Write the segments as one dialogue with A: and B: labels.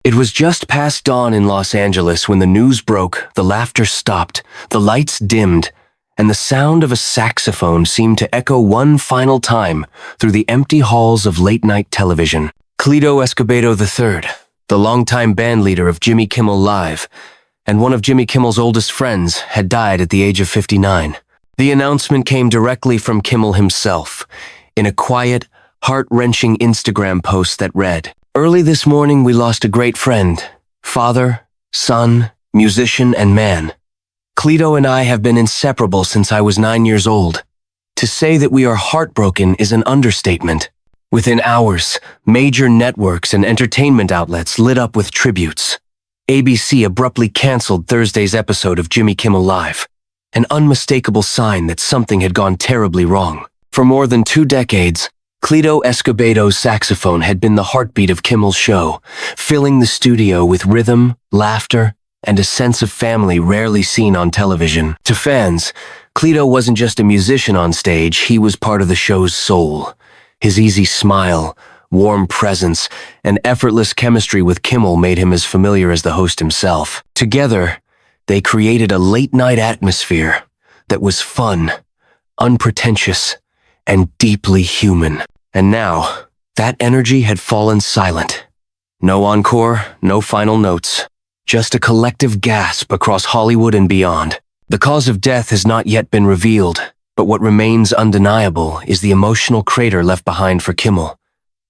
A: It was just past dawn in Los Angeles when the news broke, the laughter stopped, the lights dimmed, and the sound of a saxophone seemed to echo one final time through the empty halls of late-night television. Cleto Escobedo III, the longtime bandleader of Jimmy Kimmel Live, and one of Jimmy Kimmel's oldest friends, had died at the age of 59. The announcement came directly from Kimmel himself, in a quiet, heart-wrenching Instagram post that read, "Early this morning we lost a great friend, father, son, musician, and man. Cleto and I have been inseparable since I was 9 years old. To say that we are heartbroken is an understatement." Within hours, major networks and entertainment outlets lit up with tributes. ABC abruptly canceled Thursday's episode of Jimmy Kimmel Live, an unmistakable sign that something had gone terribly wrong. For more than 2 decades, Cleto Escobedo's saxophone had been the heartbeat of Kimmel's show, filling the studio with rhythm, laughter, and a sense of family rarely seen on television. To fans, Cleto wasn't just a musician on stage, he was part of the show's soul. His easy smile, warm presence, and effortless chemistry with Kimmel made him as familiar as the host himself. Together, they created a late-night atmosphere that was fun, unpretentious, and deeply human. And now, that energy had fallen silent. No encore, no final notes. Just a collective gasp across Hollywood and beyond. The cause of death has not yet been revealed, but what remains undeniable is the emotional crater left behind for Kimmel,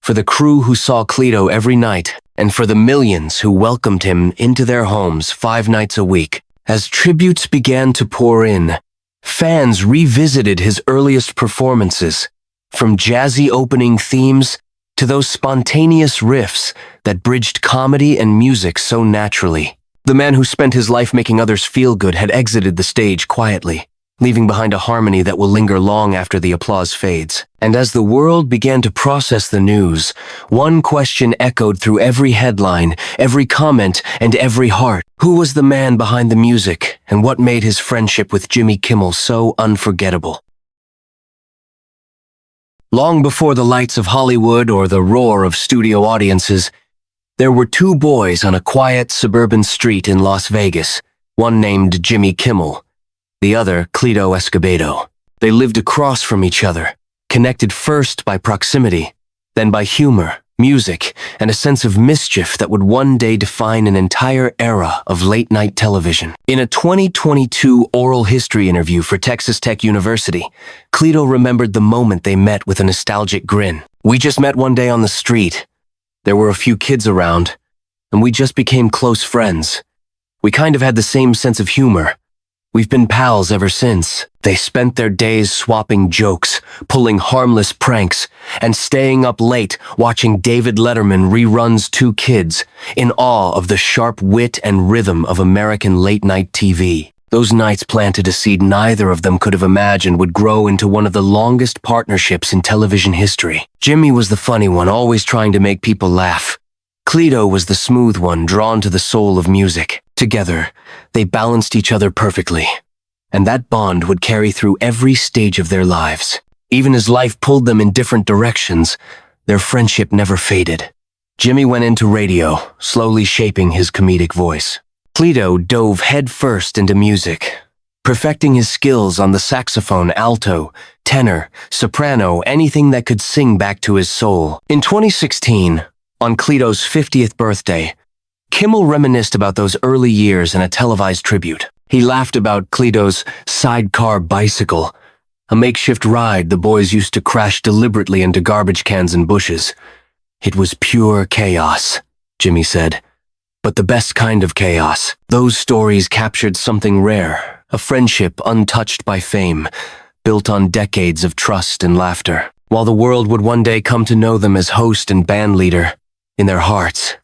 A: for the crew who saw Cleto every night, and for the millions who welcomed him into their homes 5 nights a week. As tributes began to pour in, fans revisited his earliest performances, from jazzy opening themes to those spontaneous riffs that bridged comedy and music so naturally. The man who spent his life making others feel good had exited the stage quietly, leaving behind a harmony that will linger long after the applause fades. And as the world began to process the news, one question echoed through every headline, every comment, and every heart. Who was the man behind the music, and what made his friendship with Jimmy Kimmel so unforgettable? Long before the lights of Hollywood or the roar of studio audiences, there were 2 boys on a quiet suburban street in Las Vegas, one named Jimmy Kimmel, the other Cleto Escobedo. They lived across from each other, connected first by proximity, then by humor, music, and a sense of mischief that would one day define an entire era of late-night television. In a 2022 oral history interview for Texas Tech University, Cleto remembered the moment they met with a nostalgic grin. "We just met one day on the street. There were a few kids around, and we just became close friends. We kind of had the same sense of humor. We've been pals ever since." They spent their days swapping jokes, pulling harmless pranks, and staying up late watching David Letterman reruns 2 Kids, in awe of the sharp wit and rhythm of American late-night TV. Those nights planted a seed neither of them could have imagined would grow into one of the longest partnerships in television history. Jimmy was the funny one, always trying to make people laugh. Cleto was the smooth one, drawn to the soul of music. Together, they balanced each other perfectly, and that bond would carry through every stage of their lives. Even as life pulled them in different directions, their friendship never faded. Jimmy went into radio, slowly shaping his comedic voice. Cleto dove headfirst into music, perfecting his skills on the saxophone, alto, tenor, soprano, anything that could sing back to his soul. In 2016, on Cleto's 50th birthday, Kimmel reminisced about those early years in a televised tribute. He laughed about Cleto's sidecar bicycle, a makeshift ride the boys used to crash deliberately into garbage cans and bushes. "It was pure chaos," Jimmy said, "but the best kind of chaos." Those stories captured something rare, a friendship untouched by fame, built on decades of trust and laughter. While the world would one day come to know them as host and band leader, in their hearts,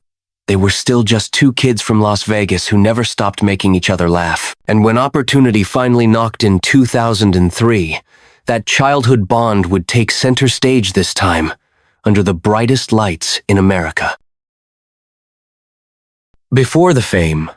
A: they were still just 2 kids from Las Vegas who never stopped making each other laugh. And when opportunity finally knocked in 2003, that childhood bond would take center stage this time, under the brightest lights in America. Before the fame,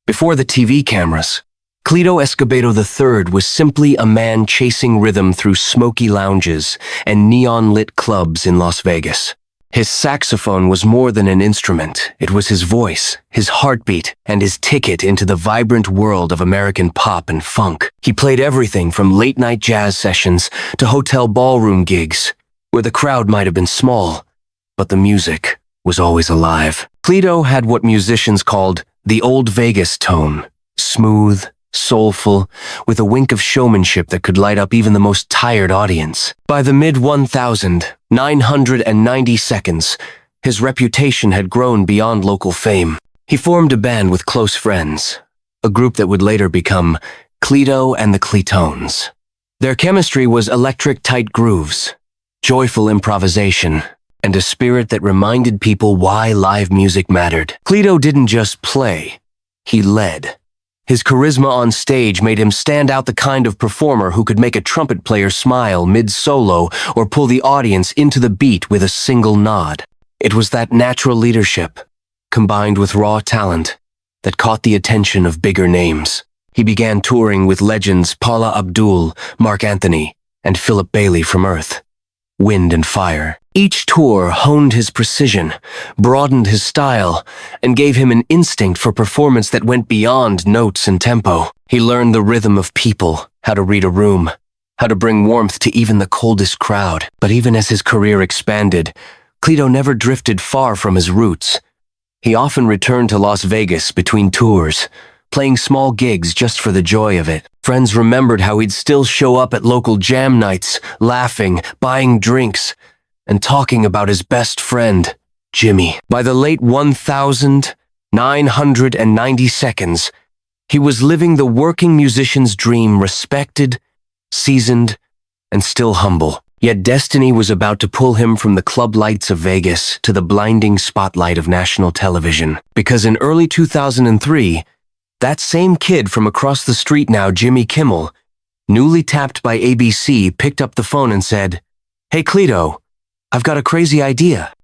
A: before the TV cameras, Cleto Escobedo III was simply a man chasing rhythm through smoky lounges and neon-lit clubs in Las Vegas. His saxophone was more than an instrument. It was his voice, his heartbeat, and his ticket into the vibrant world of American pop and funk. He played everything from late-night jazz sessions to hotel ballroom gigs, where the crowd might have been small, but the music was always alive. Cleto had what musicians called the Old Vegas tone, smooth, soulful, with a wink of showmanship that could light up even the most tired audience. By the mid-1990s, his reputation had grown beyond local fame. He formed a band with close friends, a group that would later become Cleto and the Cletones. Their chemistry was electric tight grooves, joyful improvisation, and a spirit that reminded people why live music mattered. Cleto didn't just play, he led. His charisma on stage made him stand out, the kind of performer who could make a trumpet player smile mid-solo or pull the audience into the beat with a single nod. It was that natural leadership, combined with raw talent, that caught the attention of bigger names. He began touring with legends Paula Abdul, Mark Anthony, and Philip Bailey from Earth, Wind and Fire. Each tour honed his precision, broadened his style, and gave him an instinct for performance that went beyond notes and tempo. He learned the rhythm of people, how to read a room, how to bring warmth to even the coldest crowd. But even as his career expanded, Cleto never drifted far from his roots. He often returned to Las Vegas between tours, playing small gigs just for the joy of it. Friends remembered how he'd still show up at local jam nights, laughing, buying drinks, and talking about his best friend, Jimmy. By the late 1990s, he was living the working musician's dream, respected, seasoned, and still humble. Yet destiny was about to pull him from the club lights of Vegas to the blinding spotlight of national television. Because in early 2003, that same kid from across the street now, Jimmy Kimmel, newly tapped by ABC, picked up the phone and said, "Hey Cleto, I've got a crazy idea."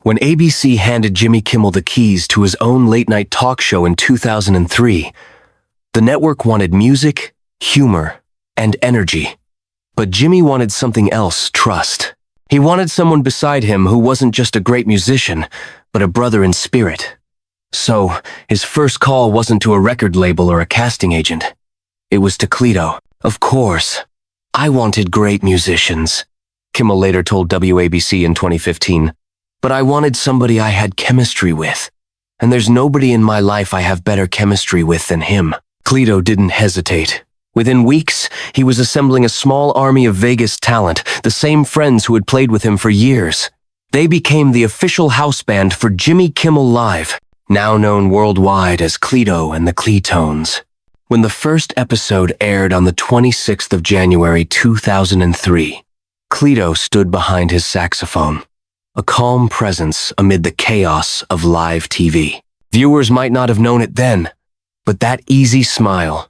A: When ABC handed Jimmy Kimmel the keys to his own late-night talk show in 2003, the network wanted music, humor, and energy. But Jimmy wanted something else: trust. He wanted someone beside him who wasn't just a great musician, but a brother in spirit. So, his first call wasn't to a record label or a casting agent. It was to Cleto. "Of course, I wanted great musicians," Kimmel later told WABC in 2015. "But I wanted somebody I had chemistry with. And there's nobody in my life I have better chemistry with than him." Cleto didn't hesitate. Within weeks, he was assembling a small army of Vegas talent, the same friends who had played with him for years. They became the official house band for Jimmy Kimmel Live, now known worldwide as Cleto and the Cletones. When the first episode aired on the 26th of January 2003, Cleto stood behind his saxophone, a calm presence amid the chaos of live TV. Viewers might not have known it then, but that easy smile,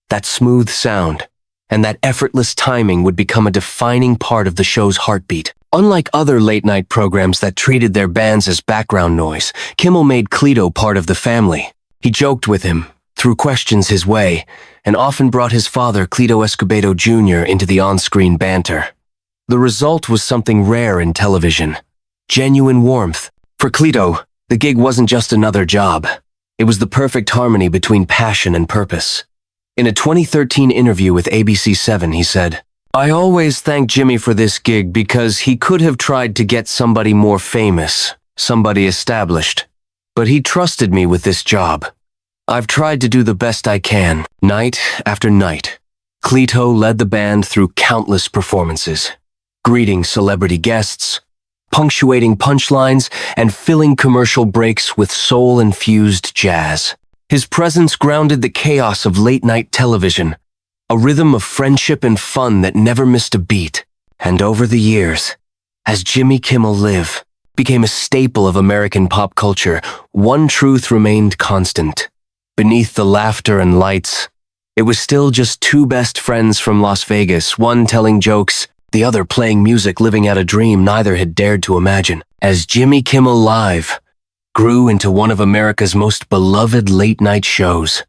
A: that smooth sound, and that effortless timing would become a defining part of the show's heartbeat. Unlike other late-night programs that treated their bands as background noise, Kimmel made Cleto part of the family. He joked with him, threw questions his way, and often brought his father, Cleto Escobedo III, into the on-screen banter. The result was something rare in television: genuine warmth. For Cleto, the gig wasn't just another job. It was the perfect harmony between passion and purpose. In a 2013 interview with ABC7, he said, "I always thank Jimmy for this gig because he could have tried to get somebody more famous, somebody established. But he trusted me with this job. I've tried to do the best I can." Night after night, Cleto led the band through countless performances, greeting celebrity guests, punctuating punchlines, and filling commercial breaks with soul-infused jazz. His presence grounded the chaos of late-night television, a rhythm of friendship and fun that never missed a beat. And over the years, as Jimmy Kimmel Live became a staple of American pop culture, one truth remained constant. Beneath the laughter and lights, it was still just two best friends from Las Vegas, one telling jokes, the other playing music, living out a dream neither had dared to imagine. As Jimmy Kimmel Live grew into one of America's most beloved late-night shows,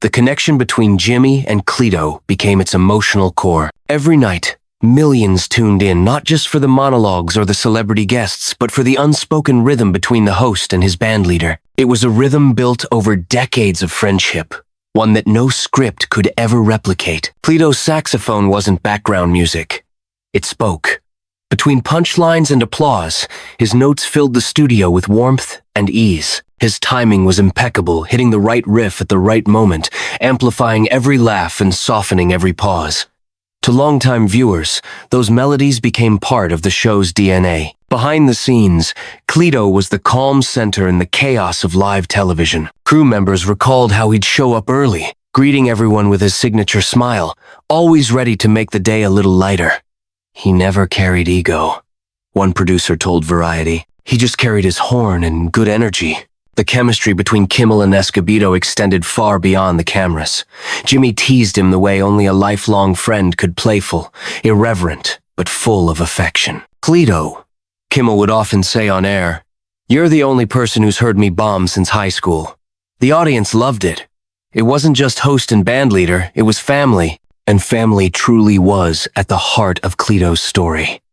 A: the connection between Jimmy and Cleto became its emotional core. Every night, Millions tuned in, not just for the monologues or the celebrity guests, but for the unspoken rhythm between the host and his bandleader. It was a rhythm built over decades of friendship, one that no script could ever replicate. Cleto's saxophone wasn't background music. It spoke. Between punchlines and applause, his notes filled the studio with warmth and ease. His timing was impeccable, hitting the right riff at the right moment, amplifying every laugh and softening every pause. To longtime viewers, those melodies became part of the show's DNA. Behind the scenes, Cleto was the calm center in the chaos of live television. Crew members recalled how he'd show up early, greeting everyone with his signature smile, always ready to make the day a little lighter. He never carried ego, one producer told Variety. He just carried his horn and good energy. The chemistry between Kimmel and Escobedo extended far beyond the cameras. Jimmy teased him the way only a lifelong friend could, playful, irreverent, but full of affection. Cleto, Kimmel would often say on air, "You're the only person who's heard me bomb since high school." The audience loved it. It wasn't just host and bandleader, it was family, and family truly was at the heart of Cleto's story.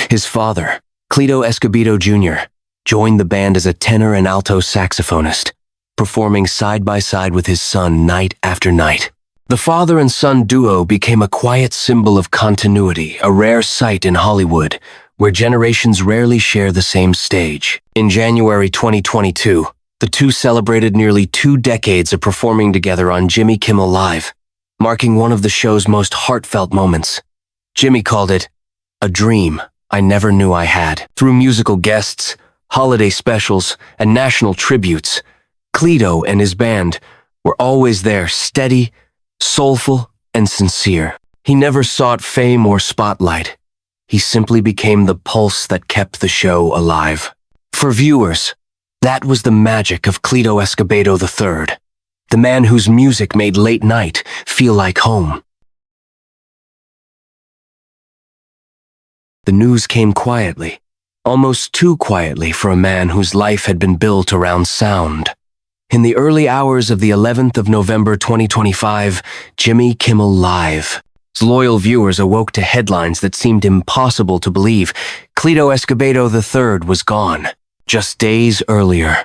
A: His father, Cleto Escobedo Jr., joined the band as a tenor and alto saxophonist, performing side by side with his son night after night. The father and son duo became a quiet symbol of continuity, a rare sight in Hollywood, where generations rarely share the same stage. In January 2022, the two celebrated nearly 2 decades of performing together on Jimmy Kimmel Live, marking one of the show's most heartfelt moments. Jimmy called it a dream I never knew I had. Through musical guests, holiday specials, and national tributes, Cleto and his band were always there, steady, soulful, and sincere. He never sought fame or spotlight. He simply became the pulse that kept the show alive. For viewers, that was the magic of Cleto Escobedo III, the man whose music made late night feel like home. The news came quietly. Almost too quietly for a man whose life had been built around sound. In the early hours of the 11th of November 2025, Jimmy Kimmel Live. His loyal viewers awoke to headlines that seemed impossible to believe. Cleto Escobedo III was gone. Just days earlier,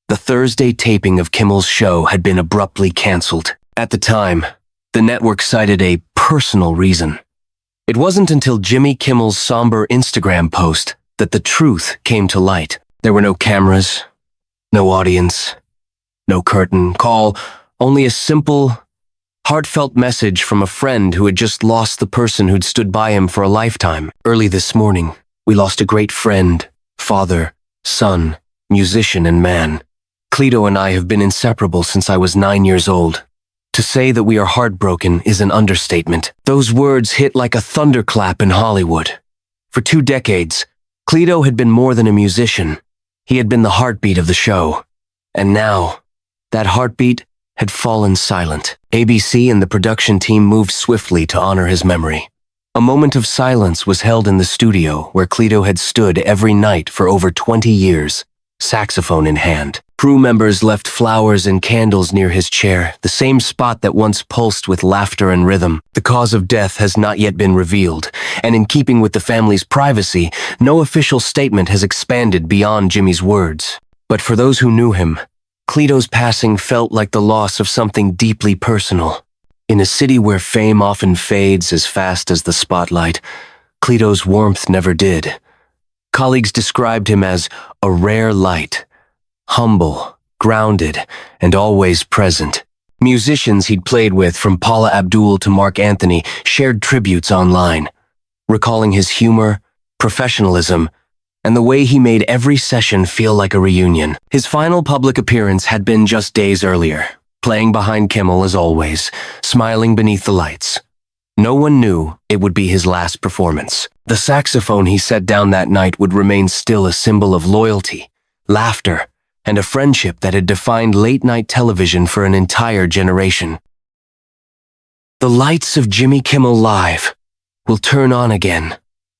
A: the Thursday taping of Kimmel's show had been abruptly canceled. At the time, the network cited a personal reason. It wasn't until Jimmy Kimmel's somber Instagram post that the truth came to light. There were no cameras, no audience, no curtain call, only a simple, heartfelt message from a friend who had just lost the person who'd stood by him for a lifetime. Early this morning, we lost a great friend, father, son, musician, and man. Cleto and I have been inseparable since I was 9 years old. To say that we are heartbroken is an understatement. Those words hit like a thunderclap in Hollywood. For 2 decades, Cleto had been more than a musician. He had been the heartbeat of the show. And now, that heartbeat had fallen silent. ABC and the production team moved swiftly to honor his memory. A moment of silence was held in the studio where Cleto had stood every night for over 20 years, saxophone in hand. Crew members left flowers and candles near his chair, the same spot that once pulsed with laughter and rhythm. The cause of death has not yet been revealed, and in keeping with the family's privacy, no official statement has expanded beyond Jimmy's words. But for those who knew him, Cleto's passing felt like the loss of something deeply personal. In a city where fame often fades as fast as the spotlight, Cleto's warmth never did. Colleagues described him as a rare light, humble, grounded, and always present. Musicians he'd played with, from Paula Abdul to Mark Anthony, shared tributes online, recalling his humor, professionalism, and the way he made every session feel like a reunion. His final public appearance had been just days earlier, playing behind Kimmel as always, smiling beneath the lights. No one knew it would be his last performance. The saxophone he set down that night would remain still a symbol of loyalty, laughter, and a friendship that had defined late-night television for an entire generation. The lights of Jimmy Kimmel Live will turn on again.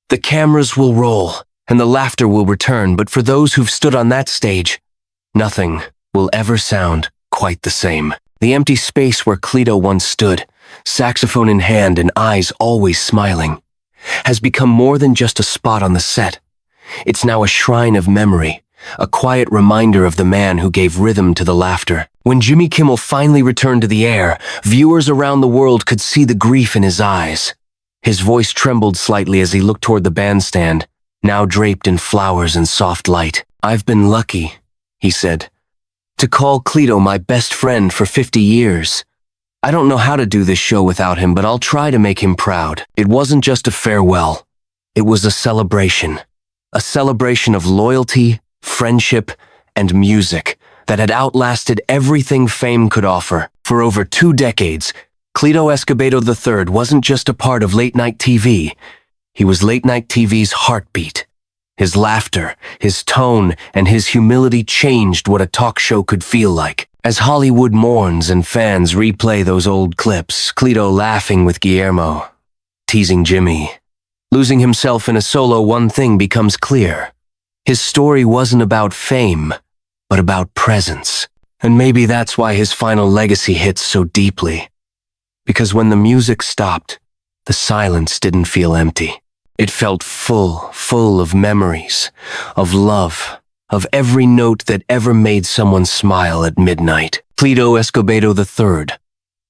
A: The cameras will roll, and the laughter will return, but for those who've stood on that stage, nothing will ever sound quite the same. The empty space where Cleto once stood, saxophone in hand and eyes always smiling, has become more than just a spot on the set. It's now a shrine of memory, a quiet reminder of the man who gave rhythm to the laughter. When Jimmy Kimmel finally returned to the air, viewers around the world could see the grief in his eyes. His voice trembled slightly as he looked toward the bandstand, now draped in flowers and soft light. "I've been lucky," he said, "to call Cleto my best friend for 50 years. I don't know how to do this show without him, but I'll try to make him proud." It wasn't just a farewell. It was a celebration. A celebration of loyalty, friendship, and music that had outlasted everything fame could offer. For over 2 decades, Cleto Escobedo III wasn't just a part of late-night TV. He was late-night TV's heartbeat. His laughter, his tone, and his humility changed what a talk show could feel like. As Hollywood mourns and fans replay those old clips, Cleto laughing with Guillermo, teasing Jimmy, losing himself in a solo, one thing becomes clear. His story wasn't about fame, but about presence. And maybe that's why his final legacy hits so deeply. Because when the music stopped, the silence didn't feel empty. It felt full of memories, of love, of every note that ever made someone smile at midnight. Cleto Escobedo III,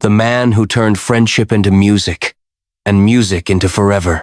A: the man who turned friendship into music, and music into forever.